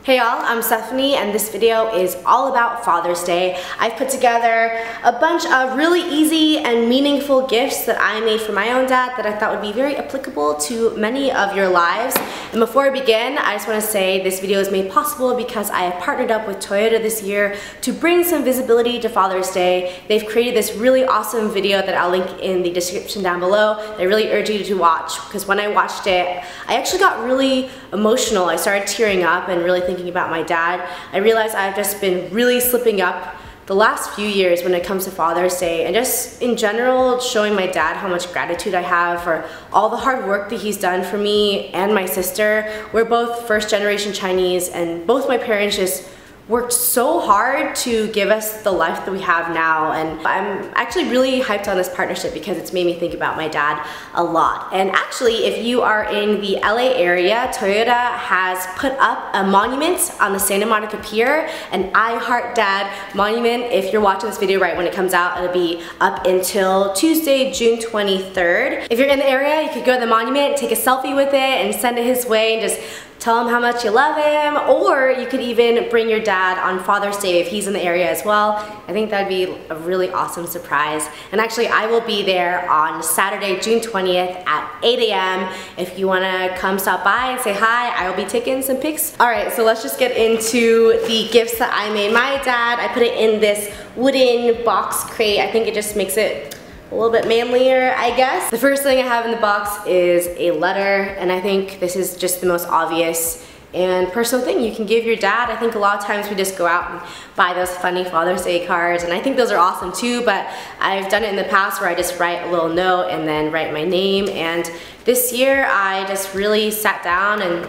Hey y'all, I'm Stephanie and this video is all about Father's Day. I've put together a bunch of really easy and meaningful gifts that I made for my own dad that I thought would be very applicable to many of your lives. And before I begin, I just want to say this video is made possible because I have partnered up with Toyota this year to bring some visibility to Father's Day. They've created this really awesome video that I'll link in the description down below that I really urge you to watch, because when I watched it, I actually got really emotional. I started tearing up and really thinking about my dad. I realized I've just been really slipping up the last few years when it comes to Father's Day, and just in general showing my dad how much gratitude I have for all the hard work that he's done for me and my sister. We're both first-generation Chinese, and both my parents just worked so hard to give us the life that we have now, and I'm actually really hyped on this partnership because it's made me think about my dad a lot. And actually, if you are in the LA area, Toyota has put up a monument on the Santa Monica Pier, an I Heart Dad monument. If you're watching this video right when it comes out, it'll be up until Tuesday, June 23rd. If you're in the area, you could go to the monument, take a selfie with it, and send it his way, and just tell him how much you love him. Or you could even bring your dad on Father's Day if he's in the area as well. I think that'd be a really awesome surprise. And actually, I will be there on Saturday, June 20th at 8 a.m. If you wanna come stop by and say hi, I will be taking some pics. All right, so let's just get into the gifts that I made my dad. I put it in this wooden box crate. I think it just makes it a little bit manlier, I guess. The first thing I have in the box is a letter, and I think this is just the most obvious and personal thing you can give your dad. I think a lot of times we just go out and buy those funny Father's Day cards, and I think those are awesome too, but I've done it in the past where I just write a little note and then write my name. And this year I just really sat down and,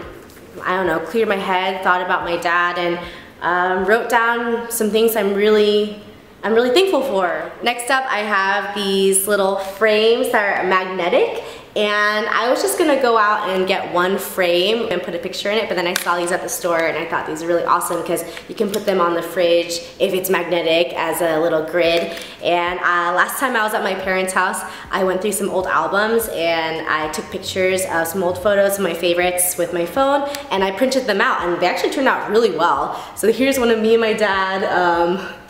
I don't know, cleared my head, thought about my dad, and wrote down some things I'm really thankful for. Next up, I have these little frames that are magnetic, and I was just gonna go out and get one frame and put a picture in it, but then I saw these at the store and I thought these are really awesome because you can put them on the fridge if it's magnetic as a little grid. And last time I was at my parents' house, I went through some old albums and I took pictures of some old photos of my favorites with my phone, and I printed them out, and they actually turned out really well. So here's one of me and my dad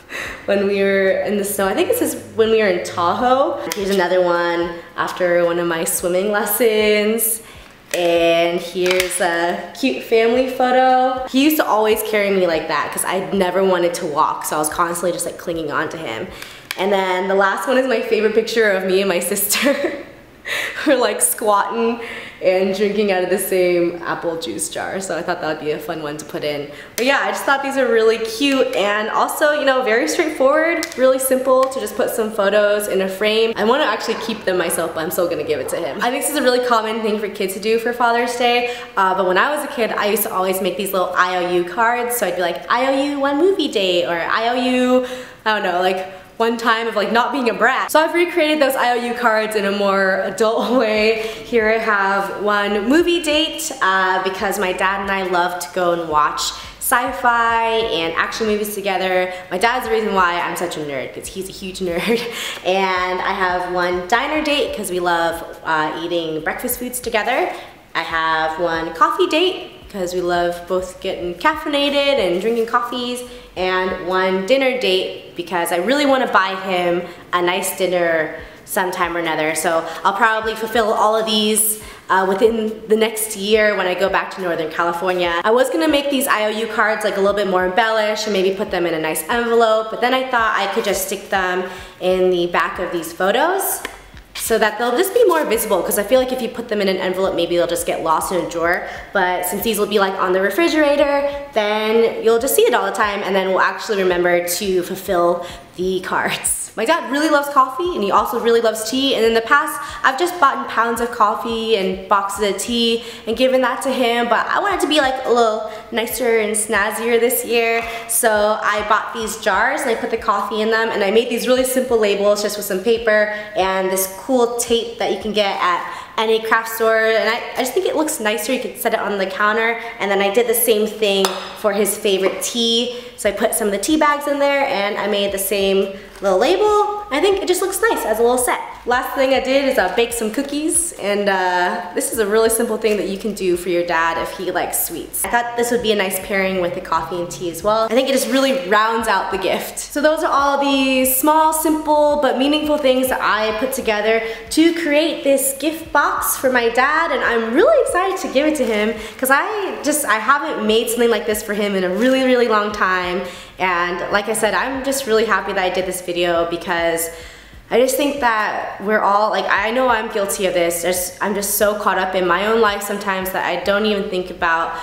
when we were in the snow. I think this is when we were in Tahoe. Here's another one after one of my swimming lessons. And here's a cute family photo. He used to always carry me like that because I never wanted to walk, so I was constantly just like clinging on to him. And then the last one is my favorite picture of me and my sister. We're like squatting and drinking out of the same apple juice jar, so I thought that would be a fun one to put in. But yeah, I just thought these are really cute, and also, you know, very straightforward, really simple to just put some photos in a frame. I want to actually keep them myself, but I'm still gonna give it to him. I think this is a really common thing for kids to do for Father's Day, but when I was a kid, I used to always make these little IOU cards, so I'd be like, I owe you one movie date, or I owe you, I don't know, like one time of like not being a brat. So I've recreated those IOU cards in a more adult way. Here I have one movie date because my dad and I love to go and watch sci-fi and action movies together. My dad's the reason why I'm such a nerd, because he's a huge nerd. And I have one diner date because we love eating breakfast foods together. I have one coffee date because we love both getting caffeinated and drinking coffees, and one dinner date because I really want to buy him a nice dinner sometime or another. So I'll probably fulfill all of these within the next year when I go back to Northern California. I was gonna make these IOU cards like a little bit more embellished and maybe put them in a nice envelope, but then I thought I could just stick them in the back of these photos so that they'll just be more visible, because I feel like if you put them in an envelope, maybe they'll just get lost in a drawer. But since these will be like on the refrigerator, then you'll just see it all the time, and then we'll actually remember to fulfill the cards. My dad really loves coffee, and he also really loves tea, and in the past I've just bought pounds of coffee and boxes of tea and given that to him, but I wanted to be like a little nicer and snazzier this year, so I bought these jars and I put the coffee in them, and I made these really simple labels just with some paper and this cool tape that you can get at any craft store, and I just think it looks nicer. You could set it on the counter, and then I did the same thing for his favorite tea, so I put some of the tea bags in there and I made the same little label, I think it just looks nice as a little set. Last thing I did is bake some cookies, and this is a really simple thing that you can do for your dad if he likes sweets. I thought this would be a nice pairing with the coffee and tea as well. I think it just really rounds out the gift. So those are all the small, simple, but meaningful things that I put together to create this gift box for my dad, and I'm really excited to give it to him because I haven't made something like this for him in a really, really long time. And like I said, I'm just really happy that I did this video because I just think that we're all, like, I know I'm guilty of this. I'm just so caught up in my own life sometimes that I don't even think about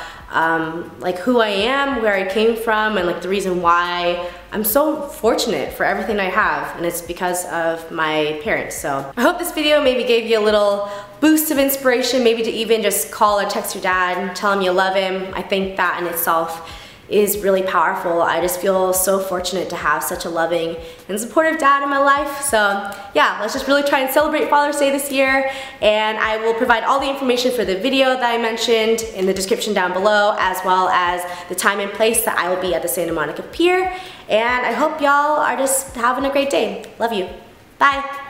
like who I am, where I came from, and like the reason why I'm so fortunate for everything I have, and it's because of my parents. So I hope this video maybe gave you a little boost of inspiration, maybe to even just call or text your dad and tell him you love him. I think that in itself is really powerful. I just feel so fortunate to have such a loving and supportive dad in my life. So yeah, let's just really try and celebrate Father's Day this year, and I will provide all the information for the video that I mentioned in the description down below, as well as the time and place that I will be at the Santa Monica Pier. And I hope y'all are just having a great day. Love you. Bye.